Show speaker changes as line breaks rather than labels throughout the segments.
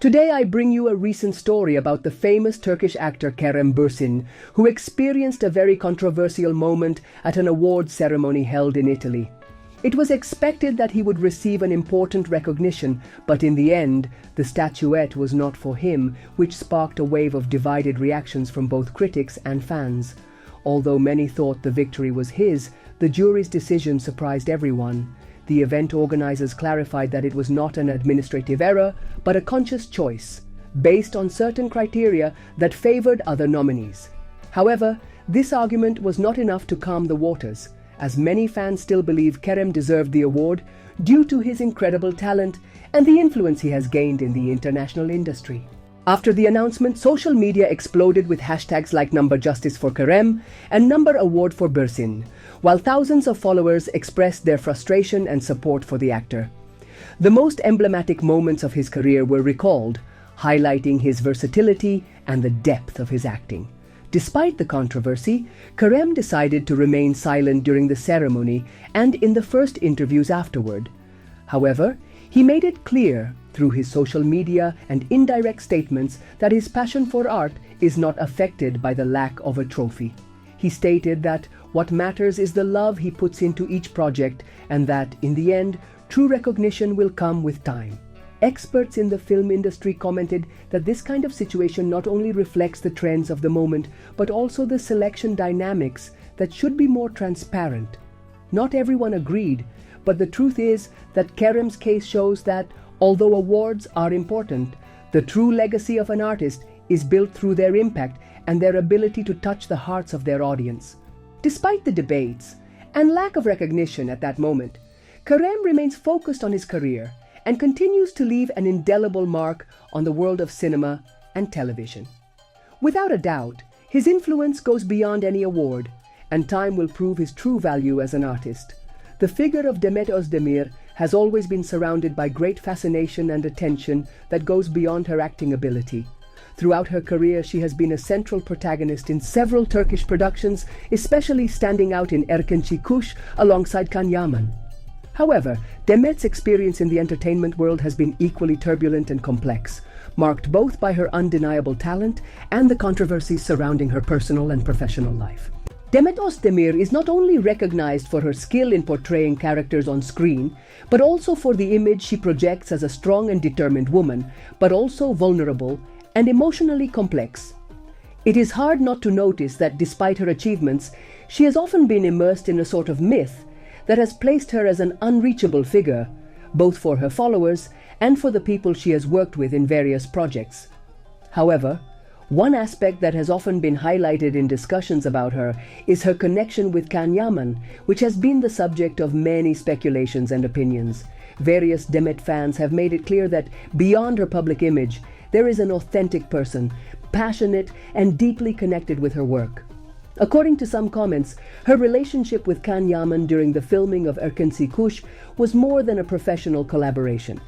Today I bring you a recent story about the famous Turkish actor Kerem Bürsin, who experienced a very controversial moment at an awards ceremony held in Italy. It was expected that he would receive an important recognition, but in the end, the statuette was not for him, which sparked a wave of divided reactions from both critics and fans. Although many thought the victory was his, the jury's decision surprised everyone. The event organizers clarified that it was not an administrative error, but a conscious choice, based on certain criteria that favored other nominees. However, this argument was not enough to calm the waters, as many fans still believe Kerem deserved the award due to his incredible talent and the influence he has gained in the international industry. After the announcement, social media exploded with hashtags like #Justice for Kerem and #Award for Bürsin, while thousands of followers expressed their frustration and support for the actor. The most emblematic moments of his career were recalled, highlighting his versatility and the depth of his acting. Despite the controversy, Kerem decided to remain silent during the ceremony and in the first interviews afterward. However, he made it clear through his social media and indirect statements that his passion for art is not affected by the lack of a trophy. He stated that what matters is the love he puts into each project and that, in the end, true recognition will come with time. Experts in the film industry commented that this kind of situation not only reflects the trends of the moment, but also the selection dynamics that should be more transparent. Not everyone agreed, but the truth is that Kerem's case shows that, although awards are important, the true legacy of an artist is built through their impact and their ability to touch the hearts of their audience. Despite the debates and lack of recognition at that moment, Kerem remains focused on his career and continues to leave an indelible mark on the world of cinema and television. Without a doubt, his influence goes beyond any award, and time will prove his true value as an artist. The figure of Demet Özdemir has always been surrounded by great fascination and attention that goes beyond her acting ability. Throughout her career, she has been a central protagonist in several Turkish productions, especially standing out in Erkenci Kuş alongside Can Yaman. However, Demet's experience in the entertainment world has been equally turbulent and complex, marked both by her undeniable talent and the controversies surrounding her personal and professional life. Demet Özdemir is not only recognized for her skill in portraying characters on screen, but also for the image she projects as a strong and determined woman, but also vulnerable and emotionally complex. It is hard not to notice that despite her achievements, she has often been immersed in a sort of myth that has placed her as an unreachable figure, both for her followers and for the people she has worked with in various projects. However, one aspect that has often been highlighted in discussions about her is her connection with Can Yaman, which has been the subject of many speculations and opinions. Various Demet fans have made it clear that beyond her public image, there is an authentic person, passionate and deeply connected with her work. According to some comments, her relationship with Can Yaman during the filming of Erkenci Kuş was more than a professional collaboration.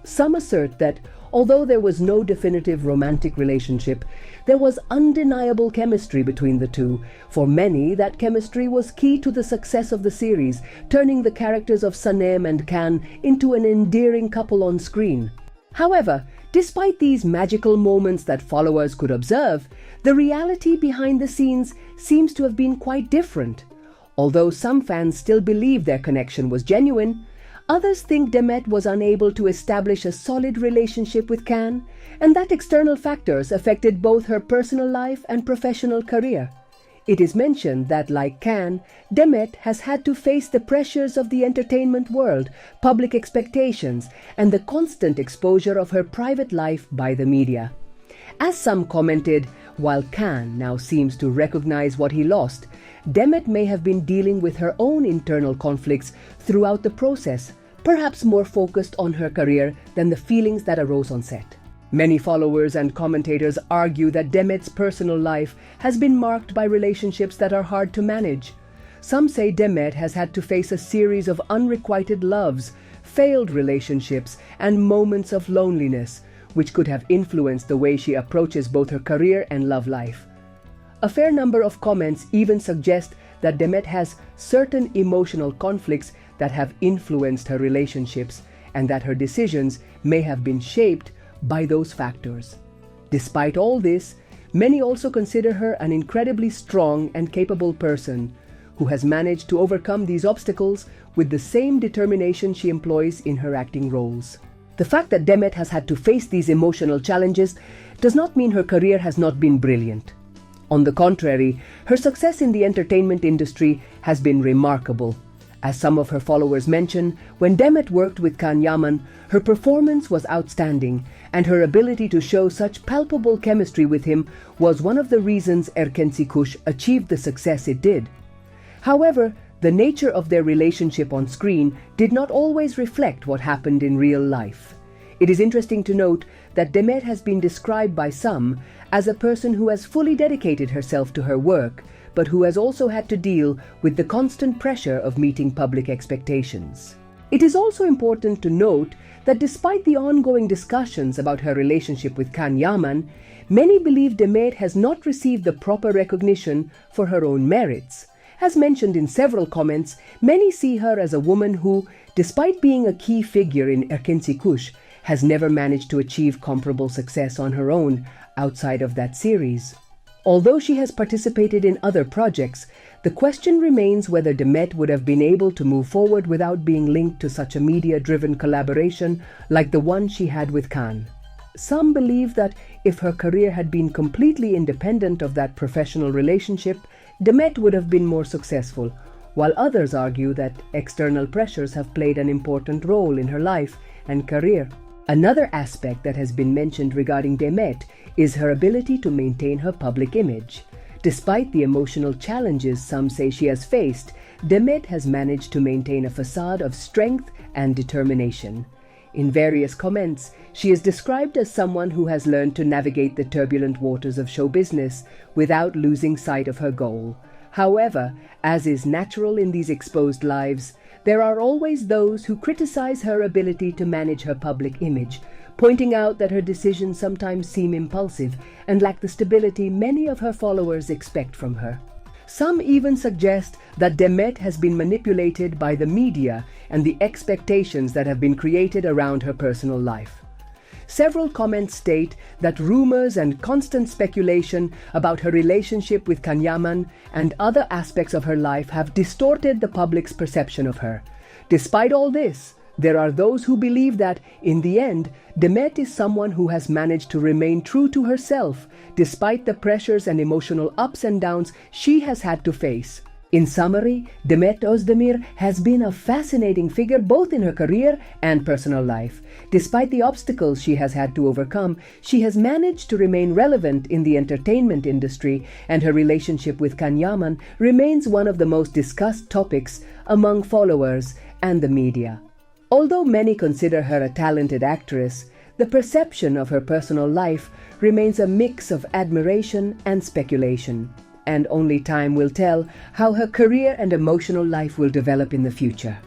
Some assert that, although there was no definitive romantic relationship, there was undeniable chemistry between the two. For many, that chemistry was key to the success of the series, turning the characters of Sanem and Can into an endearing couple on screen. However, despite these magical moments that followers could observe, the reality behind the scenes seems to have been quite different. Although some fans still believe their connection was genuine, others think Demet was unable to establish a solid relationship with Can, and that external factors affected both her personal life and professional career. It is mentioned that, like Can, Demet has had to face the pressures of the entertainment world, public expectations, and the constant exposure of her private life by the media. As some commented, while Can now seems to recognize what he lost, Demet may have been dealing with her own internal conflicts throughout the process, perhaps more focused on her career than the feelings that arose on set. Many followers and commentators argue that Demet's personal life has been marked by relationships that are hard to manage. Some say Demet has had to face a series of unrequited loves, failed relationships, and moments of loneliness, which could have influenced the way she approaches both her career and love life. A fair number of comments even suggest that Demet has certain emotional conflicts that have influenced her relationships, and that her decisions may have been shaped by those factors. Despite all this, many also consider her an incredibly strong and capable person who has managed to overcome these obstacles with the same determination she employs in her acting roles. The fact that Demet has had to face these emotional challenges does not mean her career has not been brilliant. On the contrary, her success in the entertainment industry has been remarkable. As some of her followers mention, when Demet worked with Can Yaman, her performance was outstanding, and her ability to show such palpable chemistry with him was one of the reasons Erkenci Kuş achieved the success it did. However, the nature of their relationship on screen did not always reflect what happened in real life. It is interesting to note that Demet has been described by some as a person who has fully dedicated herself to her work, but who has also had to deal with the constant pressure of meeting public expectations. It is also important to note that despite the ongoing discussions about her relationship with Can Yaman, many believe Demet has not received the proper recognition for her own merits. As mentioned in several comments, many see her as a woman who, despite being a key figure in Erkenci Kuş, has never managed to achieve comparable success on her own outside of that series. Although she has participated in other projects, the question remains whether Demet would have been able to move forward without being linked to such a media-driven collaboration like the one she had with Can. Some believe that if her career had been completely independent of that professional relationship, Demet would have been more successful, while others argue that external pressures have played an important role in her life and career. Another aspect that has been mentioned regarding Demet is her ability to maintain her public image. Despite the emotional challenges some say she has faced, Demet has managed to maintain a facade of strength and determination. In various comments, she is described as someone who has learned to navigate the turbulent waters of show business without losing sight of her goal. However, as is natural in these exposed lives, there are always those who criticize her ability to manage her public image, pointing out that her decisions sometimes seem impulsive and lack the stability many of her followers expect from her. Some even suggest that Demet has been manipulated by the media and the expectations that have been created around her personal life. Several comments state that rumors and constant speculation about her relationship with Can Yaman and other aspects of her life have distorted the public's perception of her. Despite all this, there are those who believe that, in the end, Demet is someone who has managed to remain true to herself despite the pressures and emotional ups and downs she has had to face. In summary, Demet Özdemir has been a fascinating figure both in her career and personal life. Despite the obstacles she has had to overcome, she has managed to remain relevant in the entertainment industry, and her relationship with Can Yaman remains one of the most discussed topics among followers and the media. Although many consider her a talented actress, the perception of her personal life remains a mix of admiration and speculation, and only time will tell how her career and emotional life will develop in the future.